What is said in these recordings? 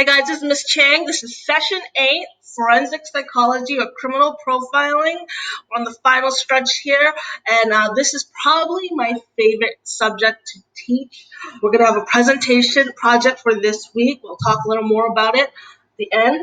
Hey guys, this is Miss Chang. This is session 8, forensic psychology or criminal profiling. We're on the final stretch here, and this is probably my favorite subject to teach. We're going to have a presentation project for this week. We'll talk a little more about it at the end.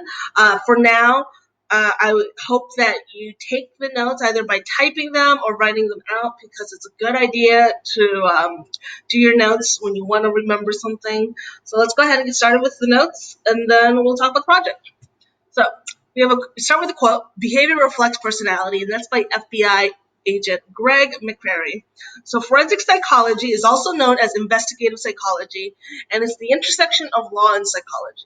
For now, I would hope that you take the notes either by typing them or writing them out, because it's a good idea to do your notes when you want to remember something. So let's go ahead and get started with the notes, and then we'll talk about the project. So we start with a quote: "Behavior reflects personality," and that's by FBI agent Greg McCrary. So forensic psychology is also known as investigative psychology, and it's the intersection of law and psychology.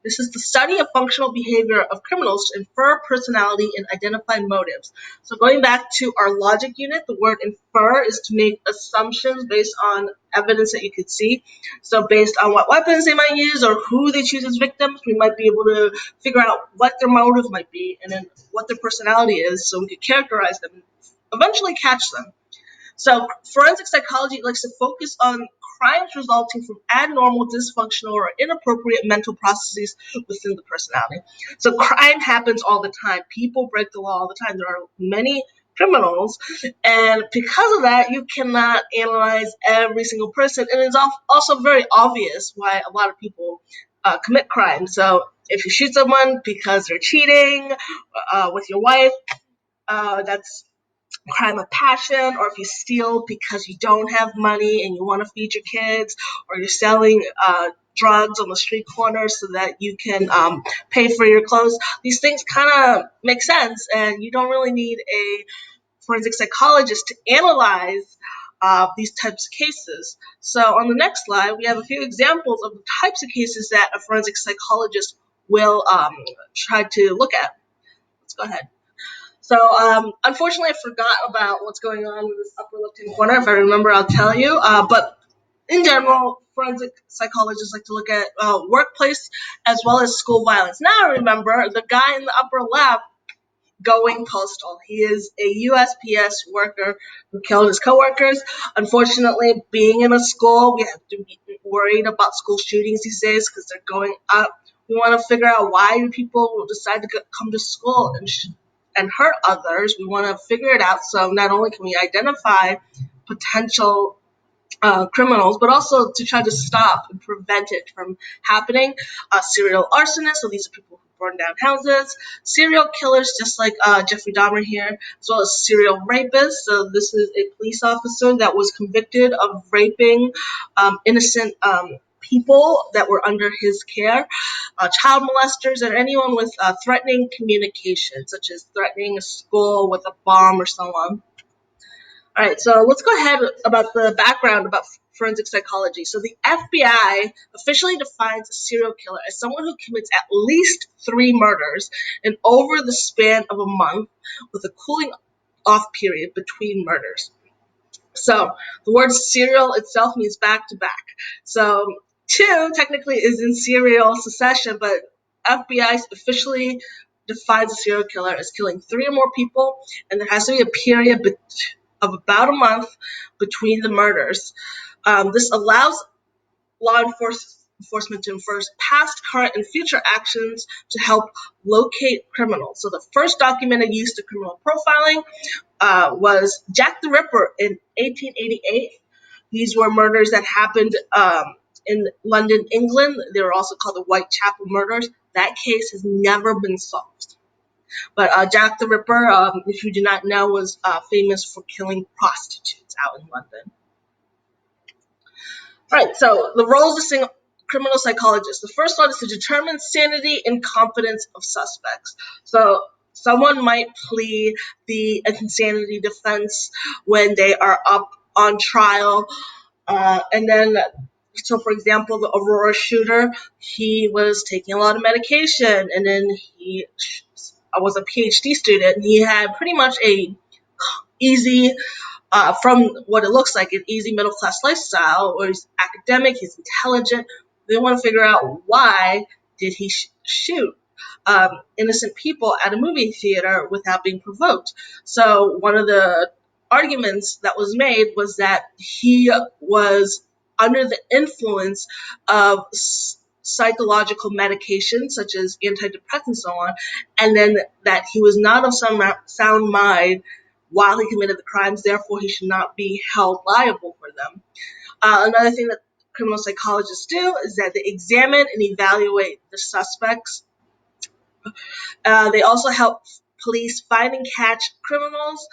This is the study of functional behavior of criminals to infer personality and identify motives. So going back to our logic unit, the word infer is to make assumptions based on evidence that you could see. So based on what weapons they might use or who they choose as victims, we might be able to figure out what their motive might be and then what their personality is, so we could characterize them and eventually catch them. So forensic psychology likes to focus on crimes resulting from abnormal, dysfunctional, or inappropriate mental processes within the personality. So crime happens all the time. People break the law all the time. There are many criminals, and because of that, you cannot analyze every single person. And it's also very obvious why a lot of people commit crime. So if you shoot someone because they're cheating with your wife, that's crime of passion. Or if you steal because you don't have money and you want to feed your kids, or you're selling drugs on the street corner so that you can pay for your clothes. These things kind of make sense, and you don't really need a forensic psychologist to analyze these types of cases. So on the next slide, we have a few examples of the types of cases that a forensic psychologist will try to look at. Let's go ahead. So unfortunately, I forgot about what's going on in this upper left-hand corner. If I remember, I'll tell you. But in general, forensic psychologists like to look at workplace as well as school violence. Now I remember the guy in the upper left going postal. He is a USPS worker who killed his coworkers. Unfortunately, being in a school, we have to be worried about school shootings these days because they're going up. We want to figure out why people will decide to come to school and hurt others. We want to figure it out, so not only can we identify potential criminals, but also to try to stop and prevent it from happening. Serial arsonists, so these are people who burn down houses. Serial killers, just like Jeffrey Dahmer here, as well as serial rapists. So this is a police officer that was convicted of raping innocent people that were under his care. Child molesters, and anyone with threatening communication, such as threatening a school with a bomb or so on. All right, so let's go ahead about the background about forensic psychology. So the FBI officially defines a serial killer as someone who commits at least 3 murders and over the span of a month, with a cooling off period between murders. So the word serial itself means back to back. So 2 technically is in serial succession, but FBI officially defines a serial killer as killing 3 or more people, and there has to be a period of about a month between the murders. This allows law enforcement to infer past, current, and future actions to help locate criminals. So the first documented use of criminal profiling was Jack the Ripper in 1888. These were murders that happened in London, England. They were also called the Whitechapel murders. That case has never been solved. But Jack the Ripper, if you do not know, was famous for killing prostitutes out in London. All right, so the roles of criminal psychologists. The first one is to determine sanity and competence of suspects. So someone might plead the insanity defense when they are up on trial, so for example, the Aurora shooter, he was taking a lot of medication, and then he was a PhD student, and he had pretty much a easy, from what it looks like, an easy middle-class lifestyle, where he's academic, he's intelligent. They want to figure out why did he shoot innocent people at a movie theater without being provoked. So one of the arguments that was made was that he was under the influence of psychological medications such as antidepressants and so on, and then that he was not of sound mind while he committed the crimes, therefore he should not be held liable for them. Another thing that criminal psychologists do is that they examine and evaluate the suspects. They also help police find and catch criminals.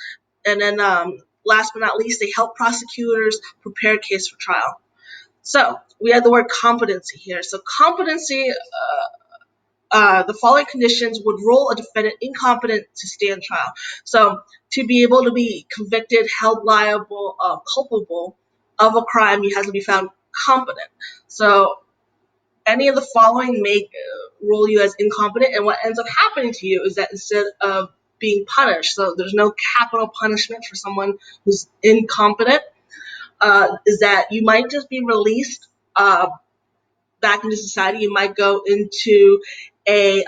And then last but not least, they help prosecutors prepare a case for trial. So we have the word competency here. So competency, the following conditions would rule a defendant incompetent to stand trial. So to be able to be convicted, held liable, culpable of a crime, you have to be found competent. So any of the following may rule you as incompetent, and what ends up happening to you is that instead of being punished, so there's no capital punishment for someone who's incompetent, is that you might just be released back into society. You might go into a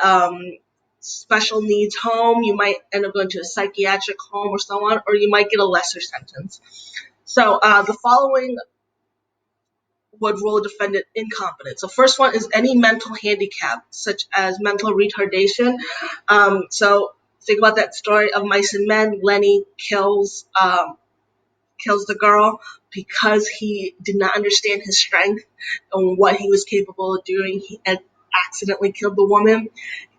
special needs home. You might end up going to a psychiatric home or so on, or you might get a lesser sentence. So the following would rule a defendant incompetent. So first one is any mental handicap, such as mental retardation. So think about that story of Mice and Men. Lenny kills the girl because he did not understand his strength and what he was capable of doing. He had accidentally killed the woman.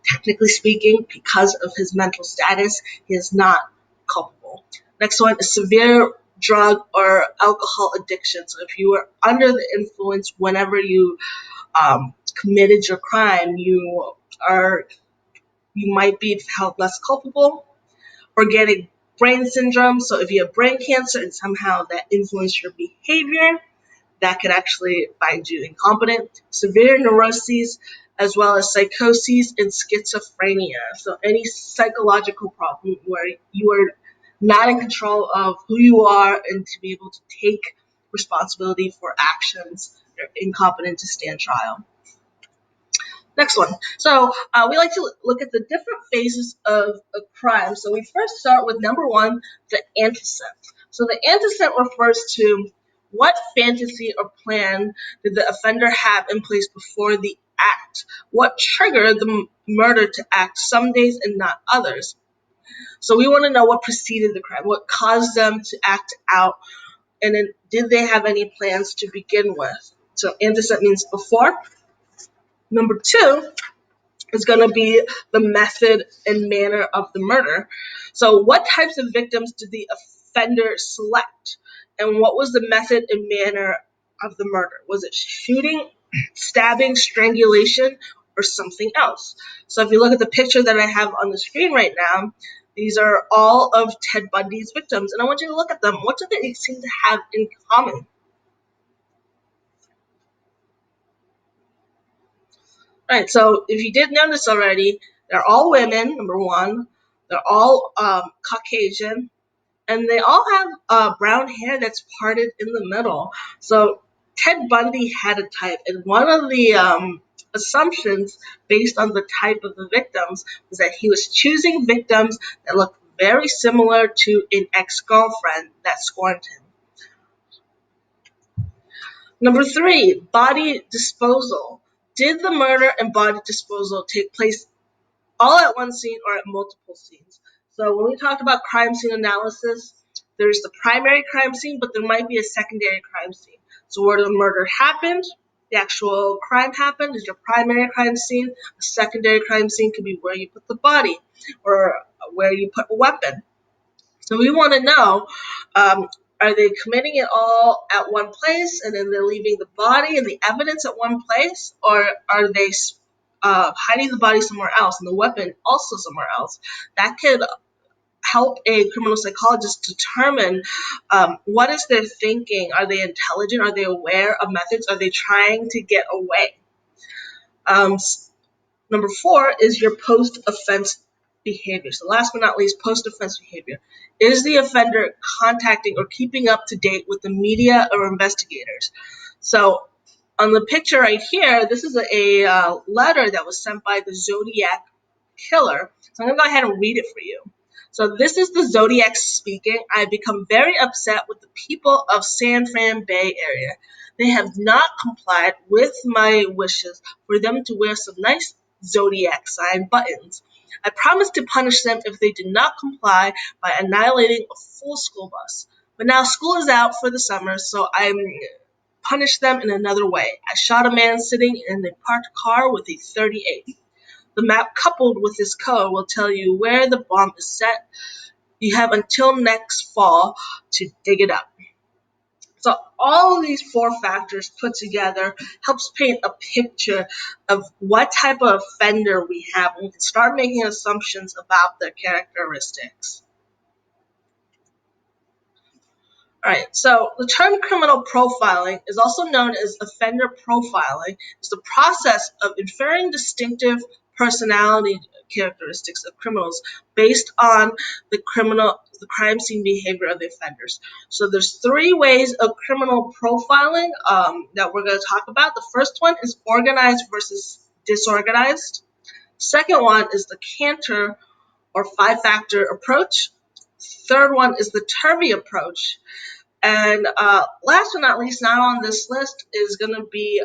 Technically speaking, because of his mental status, he is not culpable. Next one is severe drug or alcohol addiction. So if you were under the influence whenever you committed your crime, you might be held less culpable. Organic brain syndrome. So if you have brain cancer and somehow that influenced your behavior, that could actually find you incompetent. Severe neuroses, as well as psychoses and schizophrenia. So any psychological problem where you are not in control of who you are and to be able to take responsibility for actions, you're incompetent to stand trial. Next one. So we like to look at the different phases of a crime. So we first start with number one, the antecedent. So the antecedent refers to what fantasy or plan did the offender have in place before the act? What triggered the murder to act some days and not others? So we want to know what preceded the crime, what caused them to act out, and then did they have any plans to begin with? So antecedent means before. Number two is going to be the method and manner of the murder. So what types of victims did the offender select? And what was the method and manner of the murder? Was it shooting, stabbing, strangulation, or something else? So if you look at the picture that I have on the screen right now, these are all of Ted Bundy's victims. And I want you to look at them. What do they seem to have in common? All right, so if you did notice already, they're all women, number one. They're all Caucasian, and they all have brown hair that's parted in the middle. So Ted Bundy had a type, and one of the assumptions based on the type of the victims was that he was choosing victims that looked very similar to an ex-girlfriend that scorned him. Number three, body disposal. Did the murder and body disposal take place all at one scene or at multiple scenes? So when we talk about crime scene analysis, there's the primary crime scene, but there might be a secondary crime scene. So where the murder happened, the actual crime happened is your primary crime scene. A secondary crime scene could be where you put the body or where you put a weapon. So we want to know, are they committing it all at one place and then they're leaving the body and the evidence at one place? Or are they hiding the body somewhere else and the weapon also somewhere else? That could help a criminal psychologist determine what is their thinking. Are they intelligent? Are they aware of methods? Are they trying to get away? Number four is your post-offense behavior. So last but not least, post-offense behavior. Is the offender contacting or keeping up to date with the media or investigators? So on the picture right here, this is a letter that was sent by the Zodiac killer. So I'm going to go ahead and read it for you. So this is the Zodiac speaking. I've become very upset with the people of San Fran Bay Area. they have not complied with my wishes for them to wear some nice zodiac sign buttons. I promised to punish them if they did not comply by annihilating a full school bus. But now school is out for the summer, so I'm punish them in another way. I shot a man sitting in a parked car with a 38. The map coupled with his code will tell you where the bomb is set. You have until next fall to dig it up. So all of these four factors put together helps paint a picture of what type of offender we have, and we can start making assumptions about their characteristics. All right, so the term criminal profiling is also known as offender profiling. It's the process of inferring distinctive personality characteristics of criminals based on the crime scene behavior of the offenders. So there's three ways of criminal profiling that we're going to talk about. The first one is organized versus disorganized. Second one is the Cantor or five-factor approach. Third one is the Turvey approach. And last but not least, not on this list, is going to be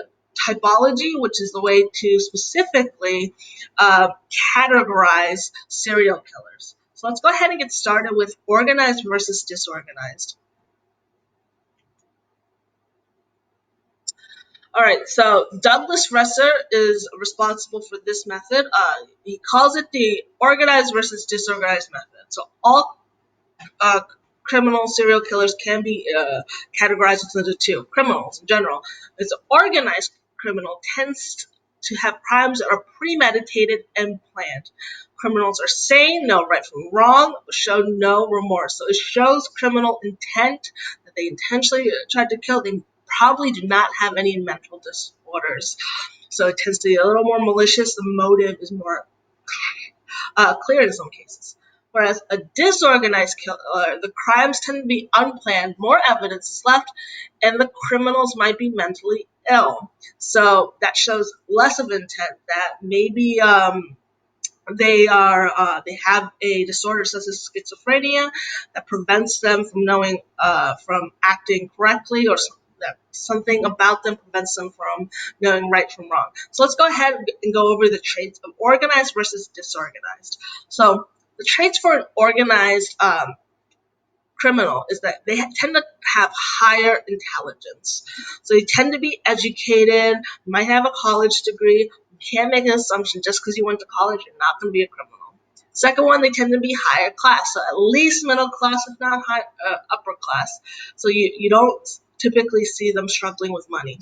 typology, which is the way to specifically categorize serial killers. So let's go ahead and get started with organized versus disorganized. All right, so Douglas Resser is responsible for this method. He calls it the organized versus disorganized method. So all criminal serial killers can be categorized into two. Criminals in general. It's organized criminal tends to have crimes that are premeditated and planned. Criminals are sane, know right from wrong, show no remorse. So it shows criminal intent that they intentionally tried to kill. They probably do not have any mental disorders. So it tends to be a little more malicious. The motive is more clear in some cases. Whereas a disorganized killer, the crimes tend to be unplanned, more evidence is left, and the criminals might be mentally ill. So that shows less of intent, that maybe they have a disorder such as schizophrenia that prevents them from knowing from acting correctly, or that something about them prevents them from knowing right from wrong. So let's go ahead and go over the traits of organized versus disorganized. So the traits for an organized criminal is that they tend to have higher intelligence. So they tend to be educated, might have a college degree. You can't make an assumption just because you went to college, you're not going to be a criminal. Second one, they tend to be higher class, so at least middle class, if not upper class. So you don't typically see them struggling with money.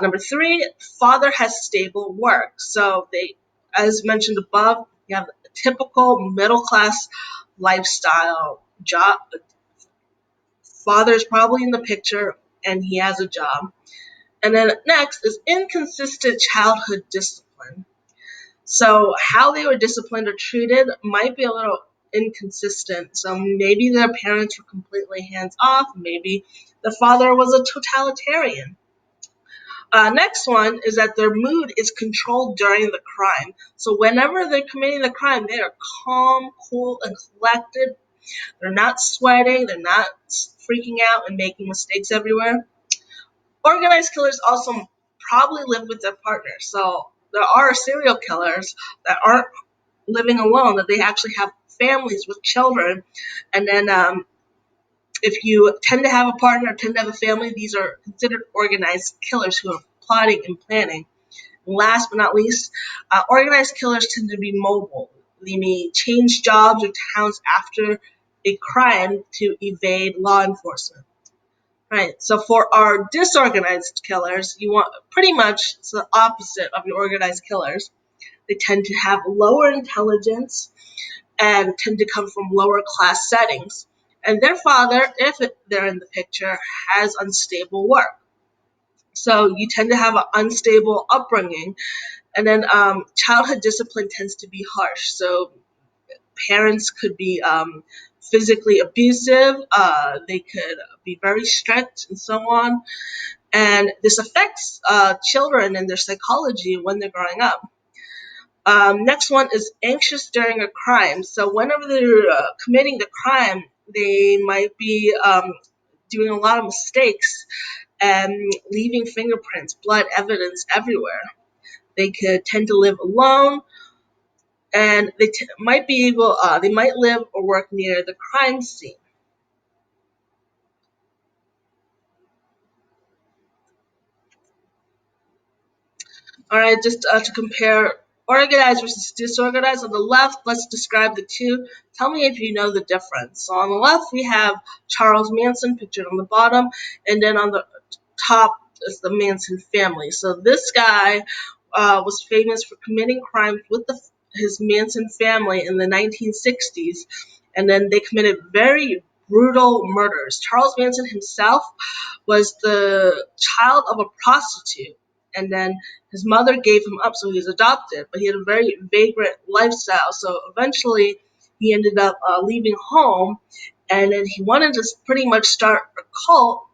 Number three, father has stable work. So they, as mentioned above, you have a typical middle class lifestyle job. Father's probably in the picture and he has a job. And then next is inconsistent childhood discipline. So how they were disciplined or treated might be a little inconsistent. So maybe their parents were completely hands off. Maybe the father was a totalitarian. Next one is that their mood is controlled during the crime. So whenever they're committing the crime, they are calm, cool, and collected. They're not sweating. They're not freaking out and making mistakes everywhere. Organized killers also probably live with their partner. So there are serial killers that aren't living alone, that they actually have families with children. And then if you tend to have a partner, tend to have a family, these are considered organized killers who are plotting and planning. And last but not least, organized killers tend to be mobile. They may change jobs or towns after a crime to evade law enforcement. Right. So for our disorganized killers, you want pretty much it's the opposite of your organized killers. They tend to have lower intelligence and tend to come from lower class settings. And their father, if they're in the picture, has unstable work. So you tend to have an unstable upbringing. And then childhood discipline tends to be harsh. So parents could be physically abusive. They could be very strict and so on. And this affects children and their psychology when they're growing up. Next one is anxious during a crime. So whenever they're committing the crime, they might be doing a lot of mistakes, and leaving fingerprints, blood evidence everywhere. They could tend to live alone, and they might live or work near the crime scene. All right, just to compare organized versus disorganized. On the left, let's describe the two. Tell me if you know the difference. So on the left, we have Charles Manson pictured on the bottom, and then on the top is the Manson family. So this guy was famous for committing crimes with his Manson family in the 1960s, and then they committed very brutal murders. Charles Manson himself was the child of a prostitute, and then his mother gave him up, so he was adopted. But he had a very vagrant lifestyle, so eventually he ended up leaving home, and then he wanted to pretty much start a cult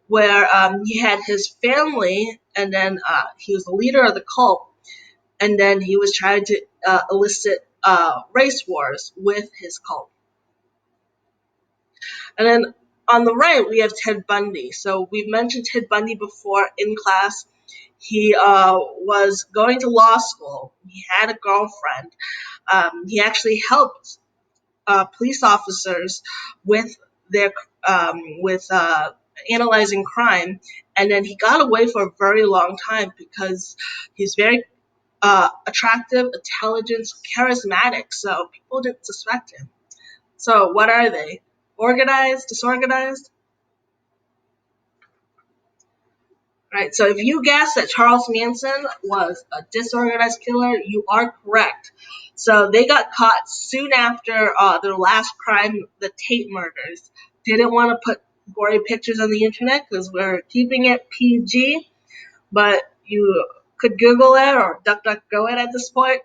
where he had his family, and then he was the leader of the cult, and then he was trying to elicit race wars with his cult. And then on the right, we have Ted Bundy. So we've mentioned Ted Bundy before in class. He was going to law school. He had a girlfriend. He actually helped police officers with their with analyzing crime, and then he got away for a very long time because he's very attractive, intelligent, charismatic. So people didn't suspect him. So what are they? Organized, disorganized? Right, so if you guess that Charles Manson was a disorganized killer, you are correct. So they got caught soon after their last crime, the Tate murders. Didn't want to put gory pictures on the internet because we're keeping it PG, but you could Google it or DuckDuckGo it at this point.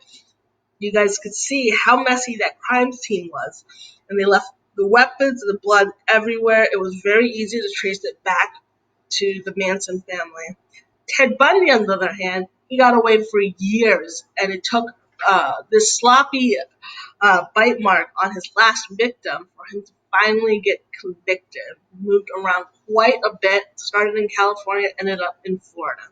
You guys could see how messy that crime scene was. And they left the weapons and the blood everywhere. It was very easy to trace it back to the Manson family. Ted Bundy, on the other hand, he got away for years, and it took this sloppy bite mark on his last victim for him to finally get convicted. Moved around quite a bit, started in California, ended up in Florida.